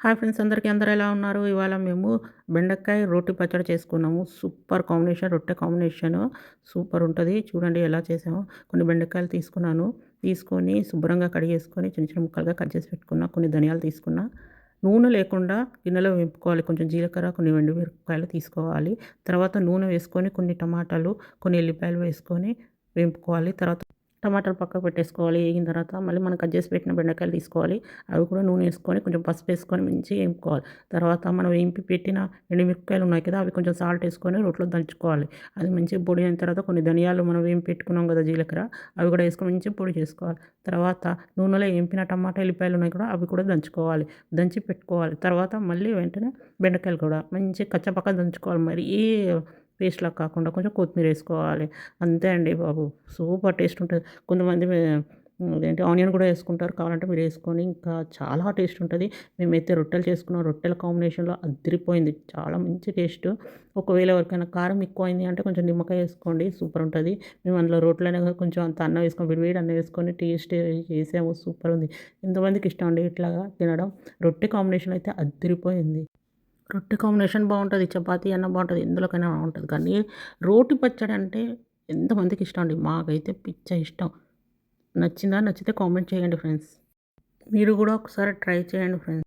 Hi friends అందరూ ఎలా ఉన్నారు? ఇవాళ మేము బెండకాయ రోటి పచ్చడి చేసుకున్నాము. సూపర్ కాంబినేషన్ రొట్టె కాంబినేషను సూపర్ ఉంటది. చూడండి ఎలా చేసామో. కొన్ని బెండకాయలు తీసుకున్నాను. తీసుకొని శుభ్రంగా కడిగేసుకొని చిన్న చిన్న ముక్కలుగా కట్ చేసి పెట్టుకున్నా. కొన్ని ధనియాలు తీసుకున్నా. నూనె లేకుండా గిన్నెలో వేపుకోవాలి. కొంచెం జీలకర్ర, కొన్ని ఎండుమిరపకాయలు తీసుకోవాలి. తర్వాత నూనె వేసుకొని కొన్ని టమాటాలు, కొన్ని ఎల్లిపాయలు వేసుకొని వేపుకోవాలి. తర్వాత టమాటాలు పక్కకు పెట్టేసుకోవాలి. ఏగిన తర్వాత మళ్ళీ మనం కట్ చేసి పెట్టిన బెండకాయలు తీసుకోవాలి. అవి కూడా నూనె వేసుకొని కొంచెం పసుపు వేసుకొని మంచిగా వేపుకోవాలి. తర్వాత మనం వేంపి పెట్టిన ఎండుమిరపకాయలు ఉన్నాయి కదా, అవి కొంచెం సాల్ట్ వేసుకొని రోట్లో దంచుకోవాలి. అది మంచిగా పొడి అయిన తర్వాత కొన్ని ధనియాలు మనం వేంపి పెట్టుకున్నాం కదా జీలకర్ర, అవి కూడా వేసుకొని మంచిగా పొడి చేసుకోవాలి. తర్వాత నూనెలో వేంపిన టమాటా ఎల్లిపాయలు ఉన్నాయి కూడా అవి కూడా దంచుకోవాలి. దంచి పెట్టుకోవాలి. తర్వాత మళ్ళీ వెంటనే బెండకాయలు కూడా మంచిగా కచ్చపక్క దంచుకోవాలి. మరి పేస్ట్‌లా కాకుండా కొంచెం కొత్తిమీర ఏసుకోవాలి. అంతే అండి బాబు. సూపర్ టేస్ట్ ఉంటది. కొంతమంది అదేంటి ఆనియన్ కూడా ఏసుకుంటారు. కావాలంటే మీరు ఏసుకొని ఇంకా చాలా టేస్ట్ ఉంటది. మేమైతే రొట్టెలు చేసుకున్నాం. రొట్టెల కాంబినేషన్‌లో అద్దిరిపోయింది. చాలా మంచి టేస్ట్. ఒకవేళ ఎవరికైనా కారం ఎక్కువైంది అంటే కొంచెం నిమ్మకాయ ఏసుకోండి. సూపర్ ఉంటది. మేము అందులో రోట్లోనే కొంచెం అంత అన్నం వేసుకొని వేడి వేడి అన్నం వేసుకొని టేస్ట్ చేసాము. సూపర్ ఉంది. ఎంతమందికి ఇష్టం అండి ఇట్లాగా తినడం. రొట్టె కాంబినేషన్ అయితే అద్దిరిపోయింది. రొట్టె కాంబినేషన్ బావుంటది. చపాతీ అన్నా బావుంటది. ఎందులోకైనా బావుంటది. కానీ రోటి పచ్చడి అంటే ఎంతమందికి ఇష్టం అండి. మాకైతే పిచ్చ ఇష్టం. నచ్చిందా? నచ్చితే కామెంట్ చేయండి ఫ్రెండ్స్. మీరు కూడా ఒకసారి ట్రై చేయండి ఫ్రెండ్స్.